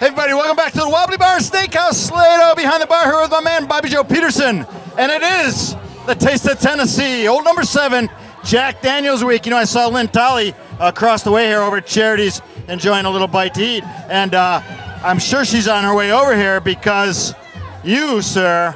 Hey everybody, welcome back to the Wobbly Bar Steakhouse. Slato behind the bar here with my man Bobby Joe Peterson. And it is the Taste of Tennessee, old number 7, Jack Daniels week. You know, I saw Lynn Tolley across the way here over at Charities enjoying a little bite to eat. And I'm sure she's on her way over here because you, sir,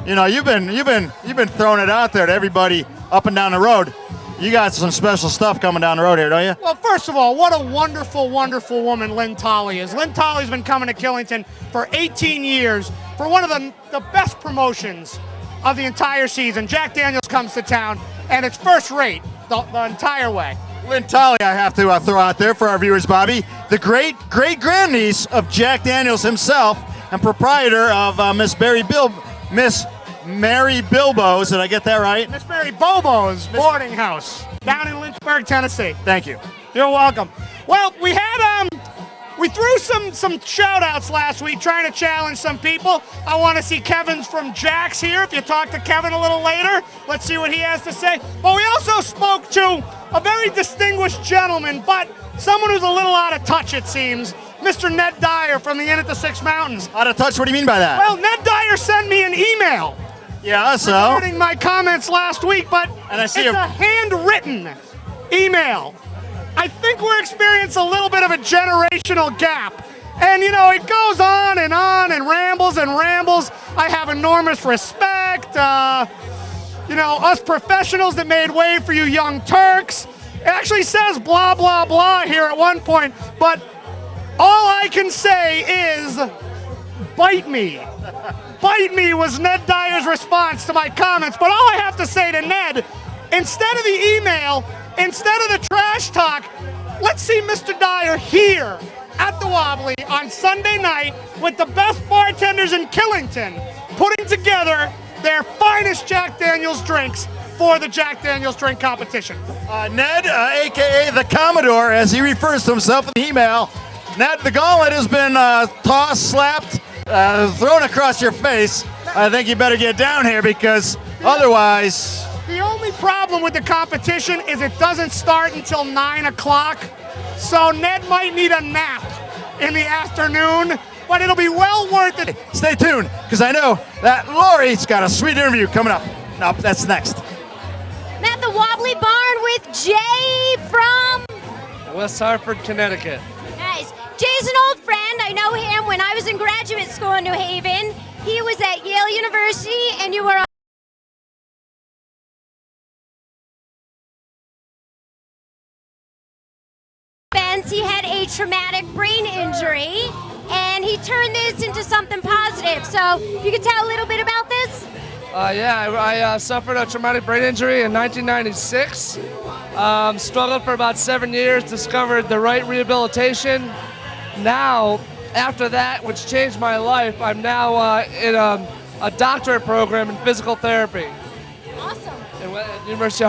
you know, you've been throwing it out there to everybody up and down the road. You got some special stuff coming down the road here, don't you? Well, first of all, what a wonderful, wonderful woman Lynn Tolley is. Lynn Tolley's been coming to Killington for 18 years for one of the best promotions of the entire season. Jack Daniels comes to town, and it's first rate the entire way. Lynn Tolley, I have to throw out there for our viewers, Bobby, the great-grandniece of Jack Daniels himself and proprietor of Miss Mary Bilbo's, did I get that right? Miss Mary Bobo's boarding house down in Lynchburg, Tennessee. Thank you. You're welcome. Well, we threw some shout-outs last week trying to challenge some people. I want to see Kevin's from Jack's here. If you talk to Kevin a little later, let's see what he has to say. But we also spoke to a very distinguished gentleman, but someone who's a little out of touch, it seems, Mr. Ned Dyer from the Inn at the Six Mountains. Out of touch? What do you mean by that? Well, Ned Dyer sent me an email. Yeah, so? Regarding my comments last week, but and I see it's a handwritten email. I think we're experiencing a little bit of a generational gap. And, you know, it goes on and rambles and rambles. I have enormous respect. You know, us professionals that made way for you young Turks. It actually says blah, blah, blah here at one point. But all I can say is, bite me. Bite me was Ned Dyer's response to my comments. But all I have to say to Ned, instead of the email, instead of the trash talk, let's see Mr. Dyer here at the Wobbly on Sunday night with the best bartenders in Killington putting together their finest Jack Daniels drinks for the Jack Daniels drink competition. Ned, a.k.a. the Commodore, as he refers to himself in the email. Ned, the gauntlet has been tossed, slapped, thrown across your face. I think you better get down here because otherwise... The only problem with the competition is it doesn't start until 9 o'clock, so Ned might need a nap in the afternoon, but it'll be well worth it. Stay tuned, because I know that Lori's got a sweet interview coming up. Nope, that's next. I'm at the Wobbly Barn with Jay from... West Hartford, Connecticut. Nice. Jay's an old friend. I know him when I was in graduate school in New Haven. He was at Yale University, and you were on he had a traumatic brain injury, and he turned this into something positive. So you can tell a little bit about this? I suffered a traumatic brain injury in 1996. Struggled for about 7 years, discovered the right rehabilitation. Now, after that, which changed my life, I'm now in a doctorate program in physical therapy. Awesome. At University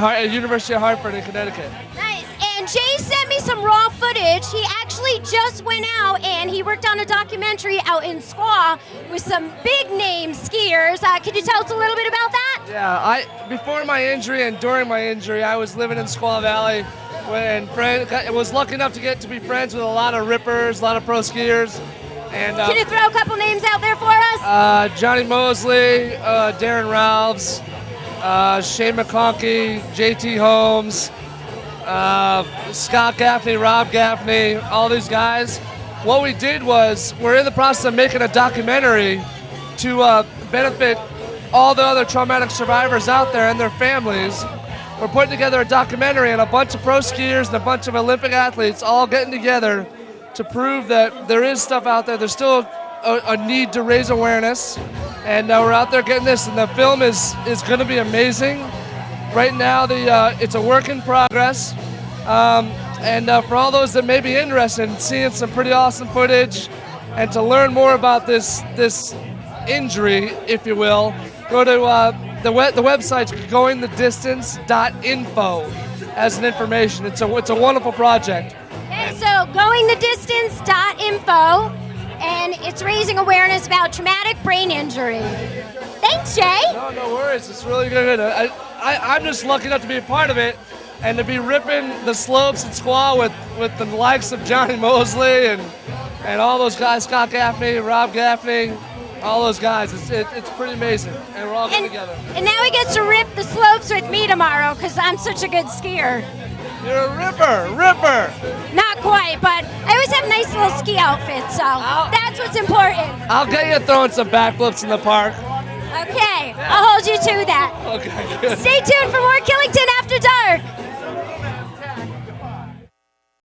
of Hartford in Connecticut. Nice. And Jay sent me some raw footage. He actually just went out and he worked on a documentary out in Squaw with some big name skiers. Could you tell us a little bit about that? Yeah, before my injury and during my injury, I was living in Squaw Valley and was lucky enough to get to be friends with a lot of rippers, a lot of pro skiers. And can you throw a couple names out there for us? Johnny Mosley, Darren Ralphs, Shane McConkey, JT Holmes, Scott Gaffney, Rob Gaffney, all these guys. What we did was we're in the process of making a documentary to benefit all the other traumatic survivors out there and their families. We're putting together a documentary, and a bunch of pro skiers and a bunch of Olympic athletes all getting together to prove that there is stuff out there. There's still a need to raise awareness, and we're out there getting this, and the film is going to be amazing. Right now, it's a work in progress, and for all those that may be interested in seeing some pretty awesome footage and to learn more about this injury, if you will, go to the website's goingthedistance.info as an information. It's a wonderful project. Okay, so goingthedistance.info, and it's raising awareness about traumatic brain injury. Thanks, Jay. No worries. It's really good. I'm just lucky enough to be a part of it and to be ripping the slopes at Squaw with the likes of Johnny Mosley and and all those guys, Scott Gaffney, Rob Gaffney, all those guys. It's pretty amazing, and we're all good together. And now he gets to rip the slopes with me tomorrow because I'm such a good skier. You're a ripper. Not quite, but I always have nice little ski outfits, so that's what's important. I'll get you throwing some backflips in the park. Okay, I'll hold you to that. Okay, good. Stay tuned for more Killington After Dark.